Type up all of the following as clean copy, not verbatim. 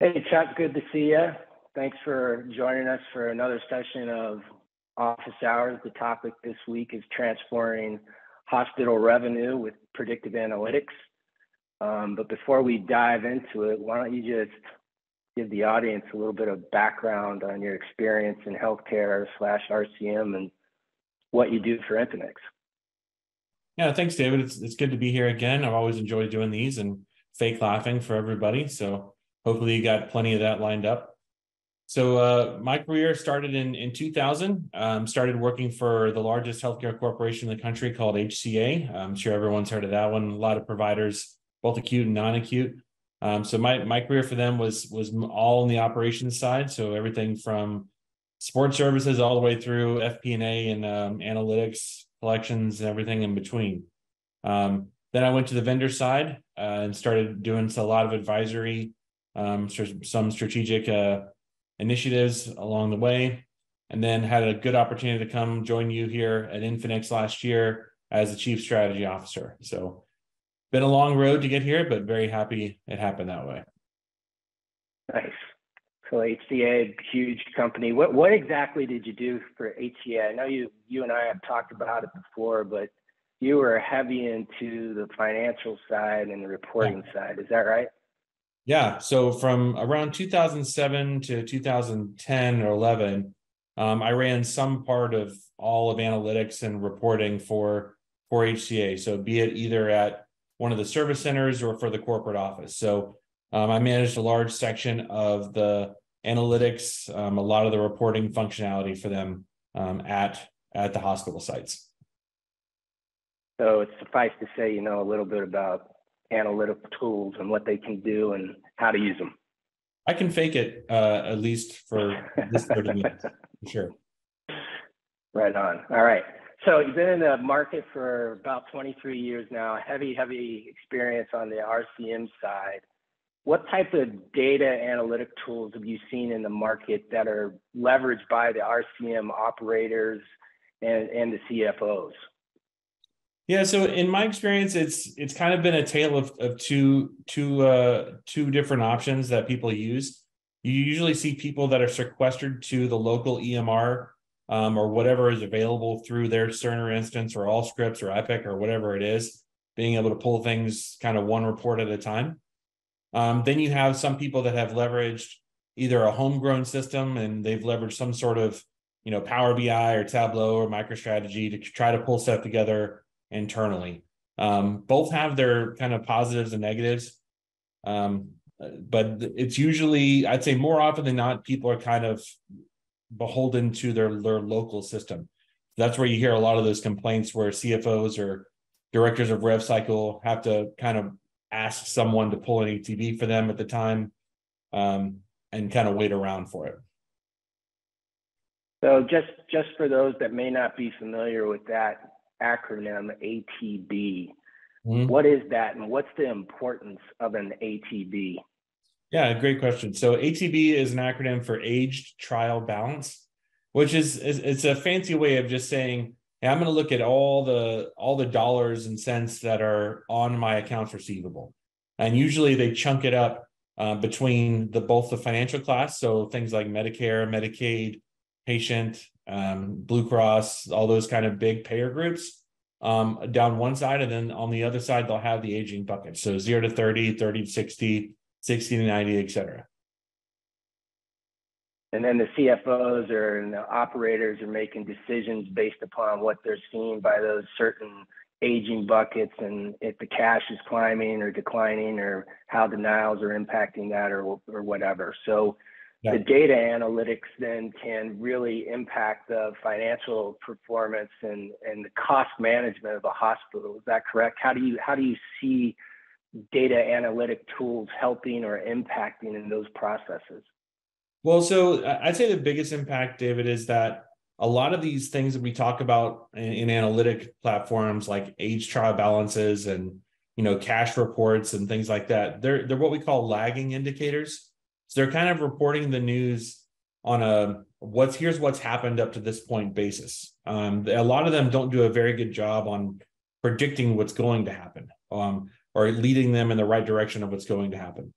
Hey, Chuck, good to see you. Thanks for joining us for another session of Office Hours. The topic this week is transforming hospital revenue with predictive analytics. But before we dive into it, why don't you just give the audience a little bit of background on your experience in healthcare / RCM and what you do for Infinx? Yeah, thanks, David. It's good to be here again. I've always enjoyed doing these and fake laughing for everybody. So hopefully you got plenty of that lined up. So my career started in 2000. Started working for the largest healthcare corporation in the country called HCA. I'm sure everyone's heard of that one. A lot of providers, both acute and non-acute. So my career for them was all on the operations side. So everything from support services all the way through FP&A and analytics, collections, and everything in between. Then I went to the vendor side and started doing a lot of advisory, some strategic initiatives along the way, and then had a good opportunity to come join you here at Infinix last year as the Chief Strategy Officer. So been a long road to get here, but very happy it happened that way. Nice. So HCA, huge company. What exactly did you do for HCA? I know you and I have talked about it before, but you were heavy into the financial side and the reporting side. Is that right? Yeah. So from around 2007 to 2010 or 11, I ran some part of all of analytics and reporting for HCA. So be it either at one of the service centers or for the corporate office. So I managed a large section of the analytics, a lot of the reporting functionality for them at the hospital sites. So it's suffice to say, you know a little bit about analytical tools and what they can do and how to use them. I can fake it at least for this 30 minutes, for sure. Right on. All right. So you've been in the market for about 23 years now, heavy experience on the RCM side. What type of data analytic tools have you seen in the market that are leveraged by the RCM operators and the CFOs? Yeah, so in my experience, it's kind of been a tale of two different options that people use. You usually see people that are sequestered to the local EMR or whatever is available through their Cerner instance or Allscripts or Epic or whatever it is, being able to pull things kind of one report at a time. Then you have some people that have leveraged either a homegrown system and they've leveraged some sort of Power BI or Tableau or MicroStrategy to try to pull stuff together internally. Both have their kind of positives and negatives. But it's usually, I'd say more often than not, people are kind of beholden to their local system. That's where you hear a lot of those complaints where CFOs or directors of rev cycle have to kind of ask someone to pull an ATV for them at the time and kind of wait around for it. So just for those that may not be familiar with that acronym ATB, what is that and what's the importance of an ATB? Yeah, great question. So ATB is an acronym for Aged Trial Balance, which is it's a fancy way of just saying, hey, I'm going to look at all the dollars and cents that are on my accounts receivable. And usually they chunk it up between both the financial class, so things like Medicare, Medicaid, patient, Blue Cross, all those kind of big payer groups down one side. And then on the other side, they'll have the aging bucket. So 0 to 30, 30 to 60, 60 to 90, et cetera. And then the CFOs and the operators are making decisions based upon what they're seeing by those certain aging buckets and if the cash is climbing or declining or how denials are impacting that or whatever. So the data analytics then can really impact the financial performance and the cost management of a hospital. Is that correct? How do you see data analytic tools helping or impacting in those processes? Well, so I'd say the biggest impact, David, is that a lot of these things that we talk about in analytic platforms like age trial balances and cash reports and things like that, they're what we call lagging indicators. So they're kind of reporting the news on here's what's happened up to this point basis. A lot of them don't do a very good job on predicting what's going to happen or leading them in the right direction of what's going to happen.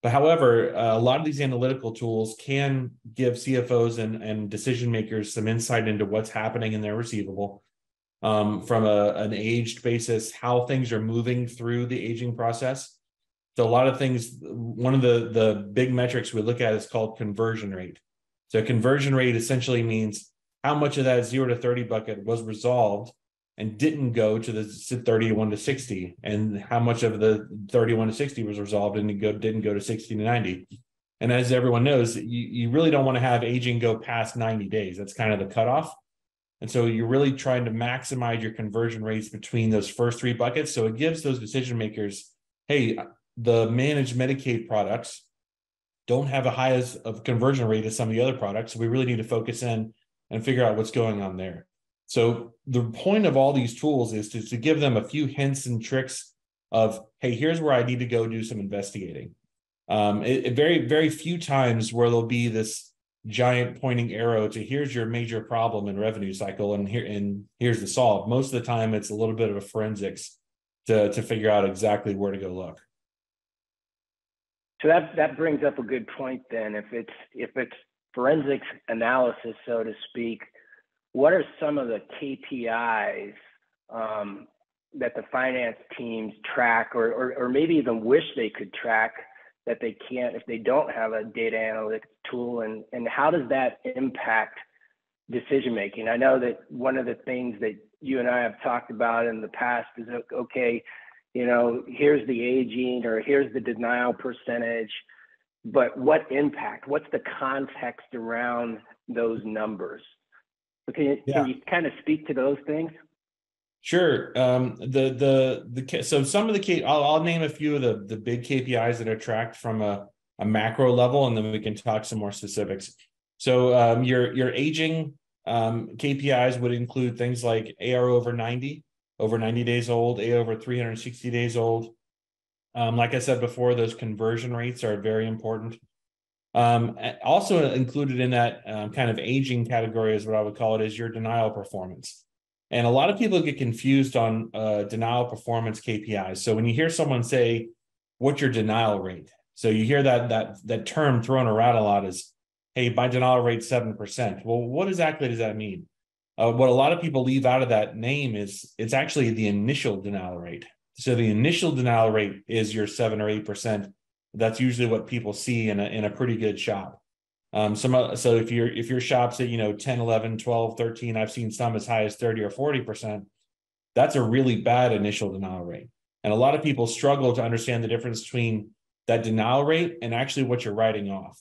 But however, a lot of these analytical tools can give CFOs and decision makers some insight into what's happening in their receivable, from an aged basis, how things are moving through the aging process. So a lot of things, one of the big metrics we look at is called conversion rate. So conversion rate essentially means how much of that 0 to 30 bucket was resolved and didn't go to the 31 to 60, and how much of the 31 to 60 was resolved and didn't go to 60 to 90. And as everyone knows, you really don't want to have aging go past 90 days. That's kind of the cutoff. And so you're really trying to maximize your conversion rates between those first three buckets. So it gives those decision makers, hey, the managed Medicaid products don't have a high of conversion rate as some of the other products. So we really need to focus in and figure out what's going on there. So the point of all these tools is to give them a few hints and tricks of, hey, here's where I need to go do some investigating. Very, very few times where there'll be this giant pointing arrow to here's your major problem in revenue cycle and here's the solve. Most of the time, it's a little bit of a forensics to figure out exactly where to go look. So that brings up a good point then. If it's forensics analysis, so to speak, what are some of the KPIs that the finance teams track, or maybe even wish they could track that they can't if they don't have a data analytics tool, and how does that impact decision making? I know that one of the things that you and I have talked about in the past is, okay, you know, here's the aging or here's the denial percentage, but what impact, what's the context around those numbers? So can you kind of speak to those things? Sure. So some of the I'll name a few of the big KPIs that are tracked from a macro level, and then we can talk some more specifics. So your aging KPIs would include things like AR over 90 days old, A over 360 days old. Like I said before, those conversion rates are very important. Also included in that kind of aging category is what I would call it is your denial performance. And a lot of people get confused on denial performance KPIs. So when you hear someone say, what's your denial rate? So you hear that term thrown around a lot is, hey, my denial rate 7%. Well, what exactly does that mean? What a lot of people leave out of that name is it's actually the initial denial rate. So the initial denial rate is your 7 or 8%. That's usually what people see in a pretty good shop. So if your shop's at 10, 11, 12, 13, I've seen some as high as 30 or 40%. That's a really bad initial denial rate. And a lot of people struggle to understand the difference between that denial rate and actually what you're writing off.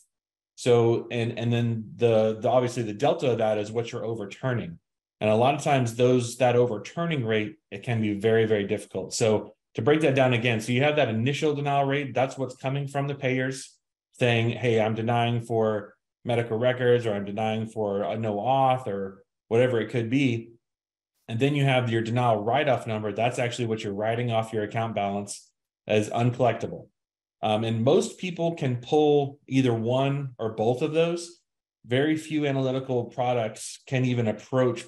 So and then the obviously the delta of that is what you're overturning. And a lot of times that overturning rate, it can be very, very difficult. So to break that down again, so you have that initial denial rate, that's what's coming from the payers saying, hey, I'm denying for medical records, or I'm denying for a no auth, or whatever it could be. And then you have your denial write-off number. That's actually what you're writing off your account balance as uncollectible. And most people can pull either one or both of those. Very few analytical products can even approach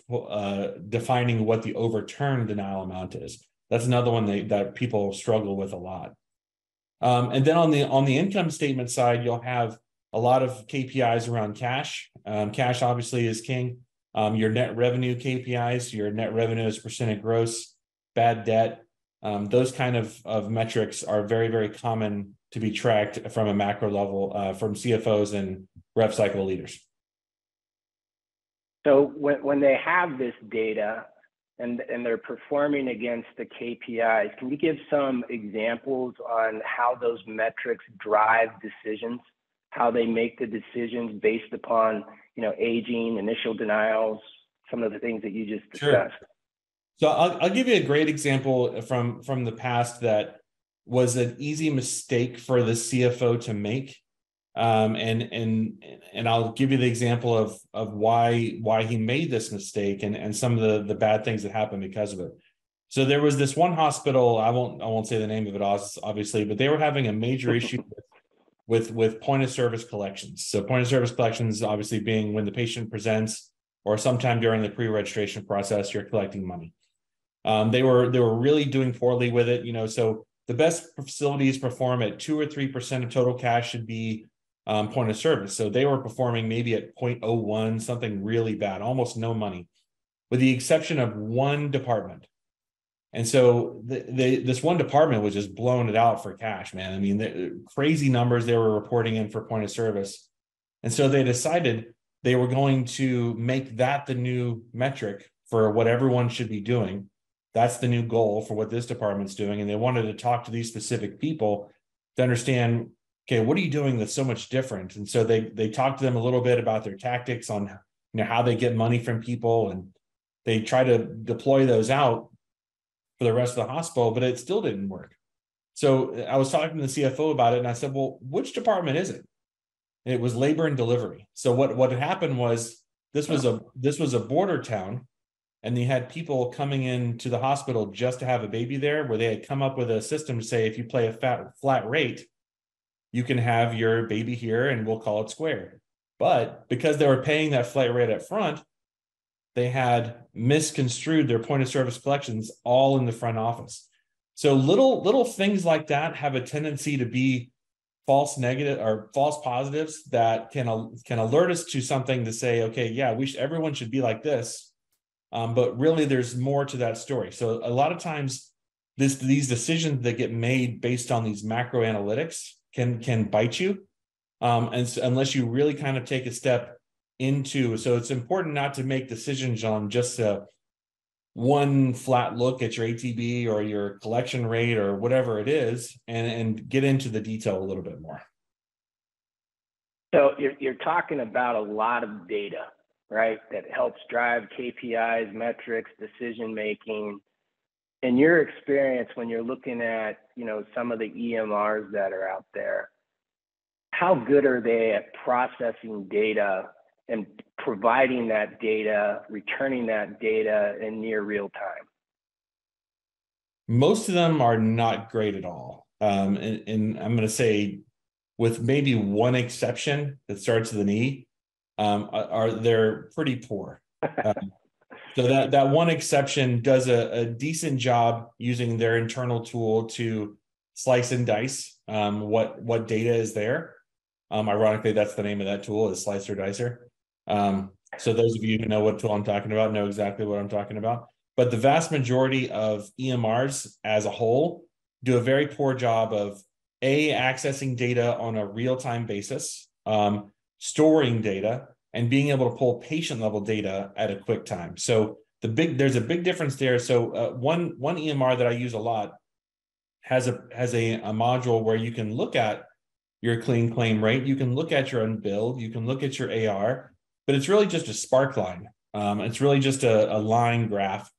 defining what the overturned denial amount is. That's another one that people struggle with a lot. And then on the income statement side, you'll have a lot of KPIs around cash. Cash obviously is king. Your net revenue KPIs, your net revenue as percent of gross, bad debt, those kind of metrics are very, very common to be tracked from a macro level from CFOs and rev cycle leaders. So when they have this data and they're performing against the KPIs, can you give some examples on how those metrics drive decisions, how they make the decisions based upon, aging, initial denials, some of the things that you just discussed? Sure. So I'll give you a great example from the past that was an easy mistake for the CFO to make. And I'll give you the example of why he made this mistake and some of the bad things that happened because of it. So there was this one hospital, I won't say the name of it obviously, but they were having a major issue with point of service collections. So point of service collections obviously being when the patient presents or sometime during the pre-registration process, you're collecting money. They were really doing poorly with it, so the best facilities perform at 2 or 3% of total cash should be point of service. So they were performing maybe at 0.01, something really bad, almost no money, with the exception of one department. And so this one department was just blowing it out for cash, man. I mean, the crazy numbers they were reporting in for point of service. And so they decided they were going to make that the new metric for what everyone should be doing. That's the new goal for what this department's doing. And they wanted to talk to these specific people to understand, okay, what are you doing that's so much different? And so they talked to them a little bit about their tactics on how they get money from people, and they try to deploy those out for the rest of the hospital, but it still didn't work. So I was talking to the CFO about it, and I said, well, which department is it? And it was labor and delivery. So what had happened was this was a border town, and they had people coming into the hospital just to have a baby there, where they had come up with a system to say, if you play a flat rate, you can have your baby here and we'll call it square. But because they were paying that flat rate up front, they had misconstrued their point of service collections all in the front office. So little things like that have a tendency to be false negative or false positives that can alert us to something to say, okay, yeah, everyone should be like this. But really there's more to that story. So a lot of times these decisions that get made based on these macro analytics can bite you. And so unless you really kind of take a step into, so it's important not to make decisions on just one flat look at your ATB or your collection rate or whatever it is, and get into the detail a little bit more. So you're talking about a lot of data, right? That helps drive KPIs, metrics, decision making. In your experience, when you're looking at, some of the EMRs that are out there, how good are they at processing data and providing that data, returning that data in near real time? Most of them are not great at all. And I'm going to say, with maybe one exception that starts with an E, they're pretty poor. So that one exception does a decent job using their internal tool to slice and dice what data is there. Ironically, that's the name of that tool, is Slicer Dicer. So those of you who know what tool I'm talking about know exactly what I'm talking about. But the vast majority of EMRs as a whole do a very poor job of accessing data on a real-time basis, storing data, and being able to pull patient-level data at a quick time. So there's a big difference there. So one EMR that I use a lot has a module where you can look at your clean claim rate, you can look at your unbilled, you can look at your AR, but it's really just a spark line. It's really just a line graph,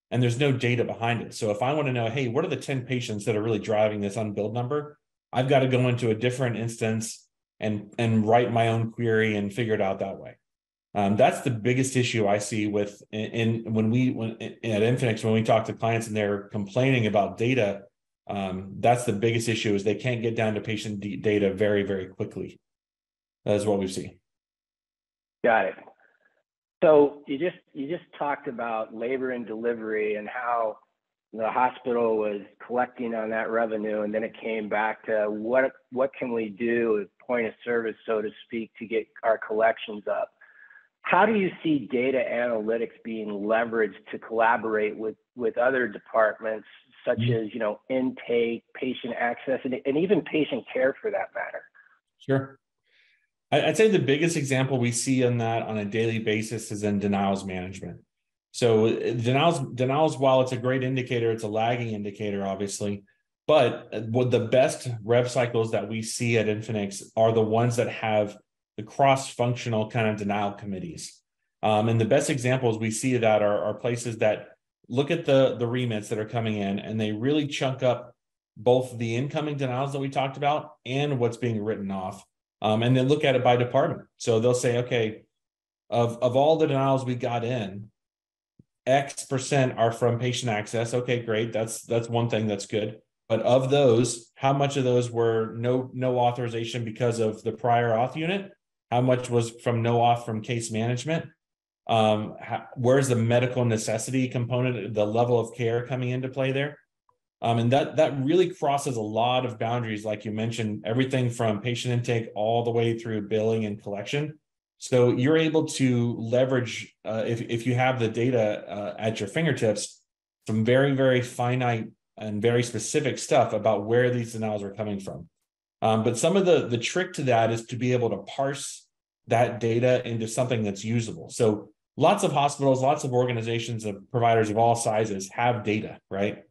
and there's no data behind it. So if I want to know, hey, what are the 10 patients that are really driving this unbilled number? I've got to go into a different instance and write my own query and figure it out that way. That's the biggest issue I see when at Infinx, when we talk to clients and they're complaining about data, that's the biggest issue, is they can't get down to patient data very, very quickly. That is what we see. Got it. So you just talked about labor and delivery and how the hospital was collecting on that revenue, and then it came back to what can we do with point of service, so to speak, to get our collections up. How do you see data analytics being leveraged to collaborate with other departments, such as intake, patient access, and even patient care for that matter? Sure. I'd say the biggest example we see on that on a daily basis is in denials management. So denials, while it's a great indicator, it's a lagging indicator, obviously. But what the best rev cycles that we see at Infinix are the ones that have the cross-functional kind of denial committees. And the best examples we see of that are places that look at the remits that are coming in, and they really chunk up both the incoming denials that we talked about and what's being written off. And then look at it by department. So they'll say, okay, of all the denials we got in, X% are from patient access. Okay, great. That's one thing that's good. But of those, how much of those were no authorization because of the prior auth unit? How much was from no auth from case management? Where's the medical necessity component, the level of care coming into play there? And that really crosses a lot of boundaries, like you mentioned, everything from patient intake all the way through billing and collection. So you're able to leverage, if you have the data at your fingertips, some very, very finite and very specific stuff about where these denials are coming from. But some of the trick to that is to be able to parse that data into something that's usable. So lots of hospitals, lots of organizations of providers of all sizes have data, right?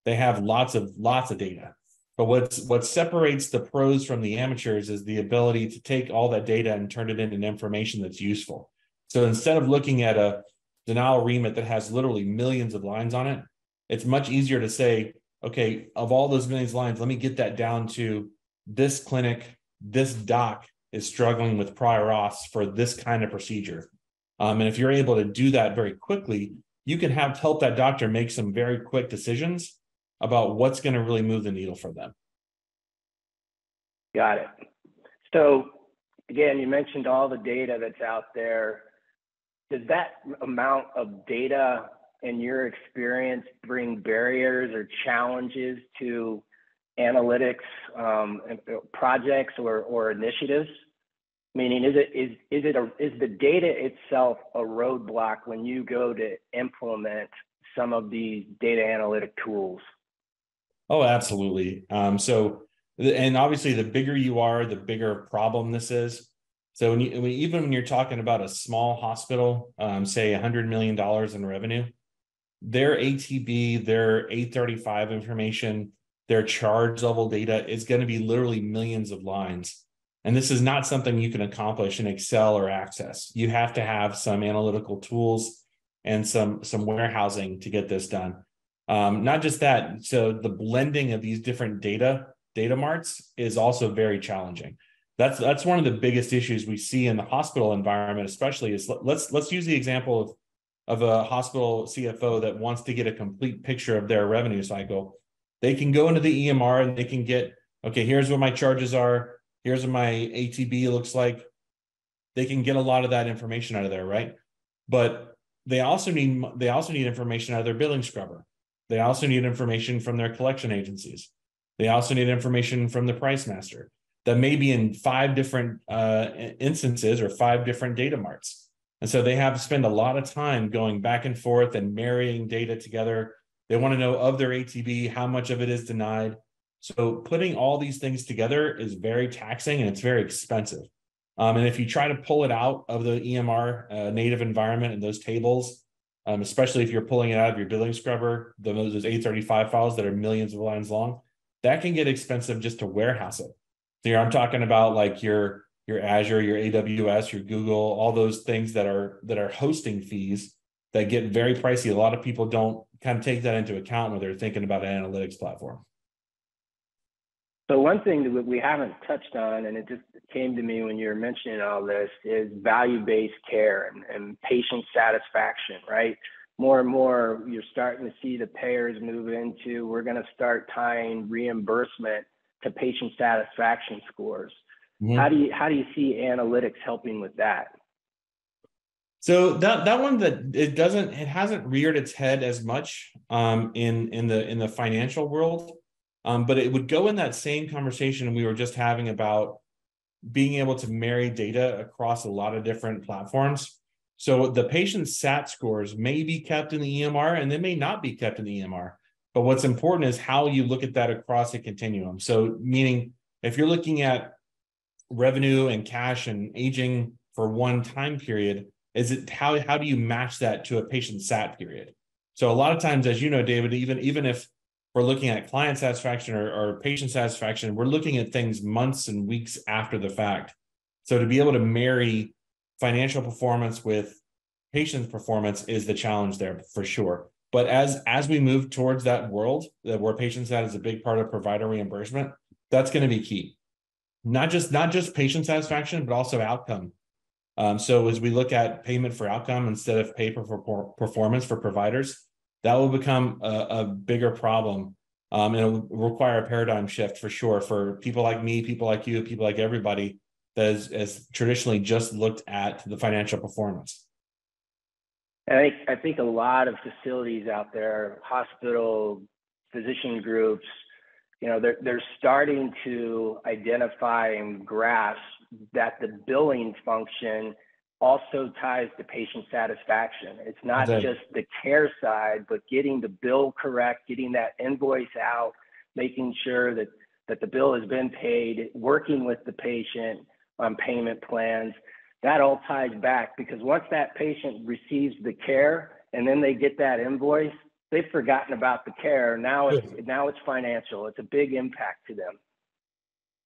They have lots of data. But what separates the pros from the amateurs is the ability to take all that data and turn it into information that's useful. So instead of looking at a denial remit that has literally millions of lines on it, it's much easier to say, okay, of all those millions of lines, let me get that down to this clinic, this doc is struggling with prior auths for this kind of procedure. And if you're able to do that very quickly, you can help that doctor make some very quick decisions about what's going to really move the needle for them. Got it. So again, you mentioned all the data that's out there. Does that amount of data, in your experience, bring barriers or challenges to analytics projects or initiatives? Meaning, is the data itself a roadblock when you go to implement some of these data analytic tools? Oh, absolutely. And obviously, the bigger you are, the bigger problem this is. So even when you're talking about a small hospital, say $100 million in revenue, their ATB, their 835 information, their charge level data is going to be literally millions of lines. And this is not something you can accomplish in Excel or Access. You have to have some analytical tools and some warehousing to get this done. Not just that, so the blending of these different data marts is also very challenging. That's one of the biggest issues we see in the hospital environment, especially is let's use the example of a hospital CFO that wants to get a complete picture of their revenue cycle. They can go into the EMR and they can get, okay, here's what my charges are. Here's what my ATB looks like. They can get a lot of that information out of there, right? But they also need information out of their billing scrubber. They also need information from their collection agencies. They also need information from the price master that may be in 5 different instances or 5 different data marts. And so they have to spend a lot of time going back and forth and marrying data together. They want to know of their ATB, how much of it is denied. So putting all these things together is very taxing and it's very expensive. And if you try to pull it out of the EMR native environment and those tables, especially if you're pulling it out of your billing scrubber, those 835 files that are millions of lines long, that can get expensive just to warehouse it. So here I'm talking about like your Azure, your AWS, your Google, all those things that are hosting fees that get very pricey. A lot of people don't kind of take that into account when they're thinking about an analytics platform. So one thing that we haven't touched on, and it just came to me when you were mentioning all this, is value-based care and patient satisfaction, right? More and more, you're starting to see the payers move into, we're going to start tying reimbursement to patient satisfaction scores. Mm-hmm. How do you see analytics helping with that? So that one it hasn't reared its head as much in the financial world. But it would go in that same conversation we were just having about being able to marry data across a lot of different platforms. So the patient SAT scores may be kept in the EMR and they may not be kept in the EMR. But what's important is how you look at that across a continuum. So meaning if you're looking at revenue and cash and aging for one time period, how do you match that to a patient SAT period? So a lot of times, as you know, David, even if we're looking at client satisfaction or patient satisfaction, we're looking at things months and weeks after the fact. So to be able to marry financial performance with patient performance is the challenge there for sure. But as we move towards that world where patient sat is a big part of provider reimbursement, that's going to be key. Not just patient satisfaction, but also outcome. So as we look at payment for outcome instead of pay for performance for providers, that will become a bigger problem. And it will require a paradigm shift for sure for people like me, people like you, people like everybody that has traditionally just looked at the financial performance. I think a lot of facilities out there, hospital physician groups, they're starting to identify and grasp that the billing function also ties to patient satisfaction. It's not just the care side, but getting the bill correct, getting that invoice out, making sure that the bill has been paid, working with the patient on payment plans. That all ties back, because once that patient receives the care and then they get that invoice, they've forgotten about the care. Now it's financial. It's a big impact to them.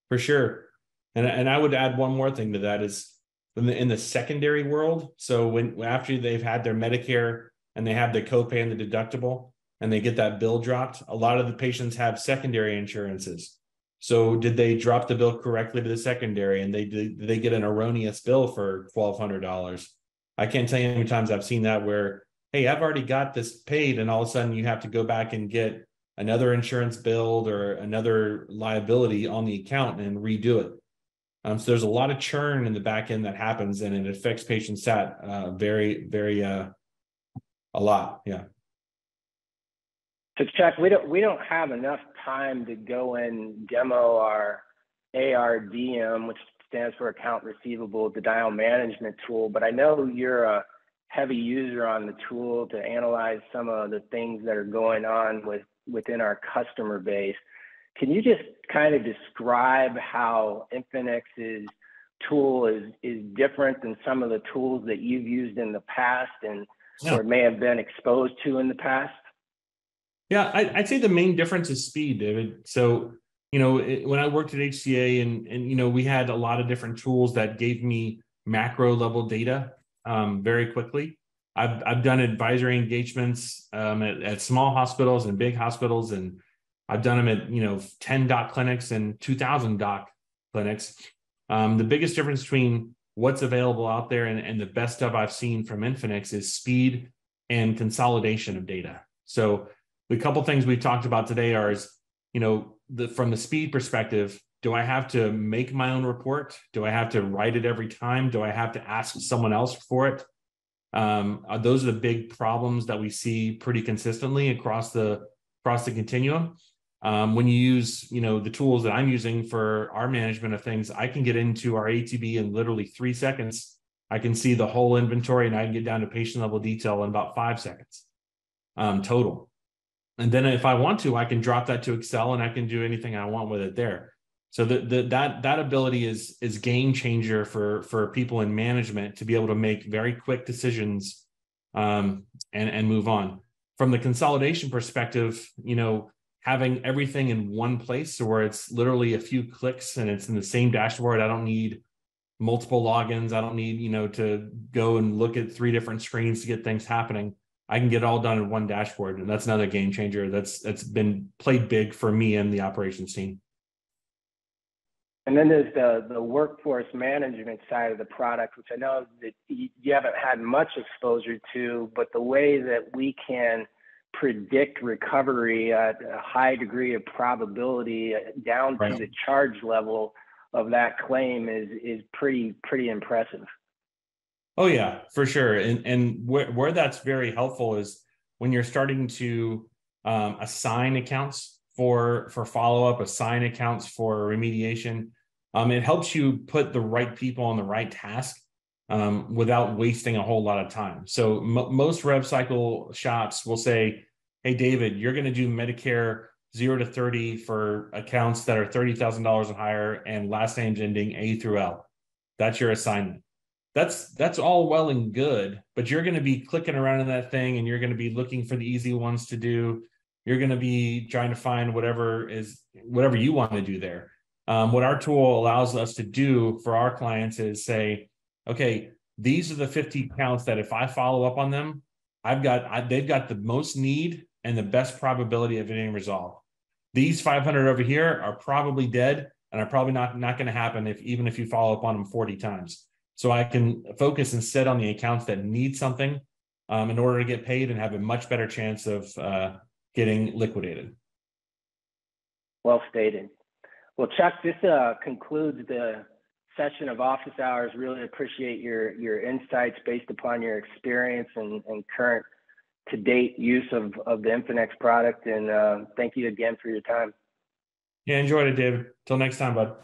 For sure. And I would add one more thing to that is in the secondary world. So after they've had their Medicare and they have the copay and the deductible and they get that bill dropped, a lot of the patients have secondary insurances. So did they drop the bill correctly to the secondary, and did they get an erroneous bill for $1,200? I can't tell you how many times I've seen that where, hey, I've already got this paid, and all of a sudden you have to go back and get another insurance bill or another liability on the account and redo it. So there's a lot of churn in the back end that happens, and it affects patient sat very, very a lot. Yeah. So Chuck, we don't have enough time to go and demo our ARDM, which stands for Account Receivable Denial Management tool, but I know you're a heavy user on the tool to analyze some of the things that are going on within our customer base. Can you just kind of describe how Infinx's tool is different than some of the tools that you've used in the past or may have been exposed to in the past? Yeah, I'd say the main difference is speed, David. So, when I worked at HCA and we had a lot of different tools that gave me macro level data very quickly. I've done advisory engagements at small hospitals and big hospitals, and I've done them at 10 doc clinics and 2,000 doc clinics. The biggest difference between what's available out there and the best stuff I've seen from Infinx is speed and consolidation of data. So the couple things we've talked about today are, from the speed perspective, do I have to make my own report? Do I have to write it every time? Do I have to ask someone else for it? Those are the big problems that we see pretty consistently across the continuum. When you use, the tools that I'm using for our management of things, I can get into our ATB in literally 3 seconds. I can see the whole inventory, and I can get down to patient level detail in about 5 seconds total. And then if I want to, I can drop that to Excel and I can do anything I want with it there. So that ability is game changer for people in management to be able to make very quick decisions and move on. From the consolidation perspective, having everything in one place, so where it's literally a few clicks and it's in the same dashboard. I don't need multiple logins. I don't need, to go and look at 3 different screens to get things happening. I can get it all done in one dashboard, and that's another game changer that's been played big for me and the operations team. And then there's the workforce management side of the product, which I know that you haven't had much exposure to, but the way that we can predict recovery at a high degree of probability down to the charge level of that claim is pretty impressive. Oh yeah, for sure. And where that's very helpful is when you're starting to assign accounts for follow-up, assign accounts for remediation. It helps you put the right people on the right task without wasting a whole lot of time. So most rev cycle shops will say, hey, David, you're going to do Medicare 0 to 30 for accounts that are $30,000 or higher and last names ending A through L. That's your assignment. That's all well and good, but you're going to be clicking around in that thing and you're going to be looking for the easy ones to do. You're going to be trying to find whatever you want to do there. What our tool allows us to do for our clients is say, okay, these are the 50 accounts that if I follow up on them, they've got the most need and the best probability of getting resolved. These 500 over here are probably dead and are probably not going to happen even if you follow up on them 40 times. So I can focus and sit on the accounts that need something in order to get paid and have a much better chance of getting liquidated. Well stated. Well, Chuck, this concludes the session of Office Hours. Really appreciate your insights based upon your experience and current to date use of the Infinx product. And thank you again for your time. Yeah, enjoyed it, David. Till next time, bud.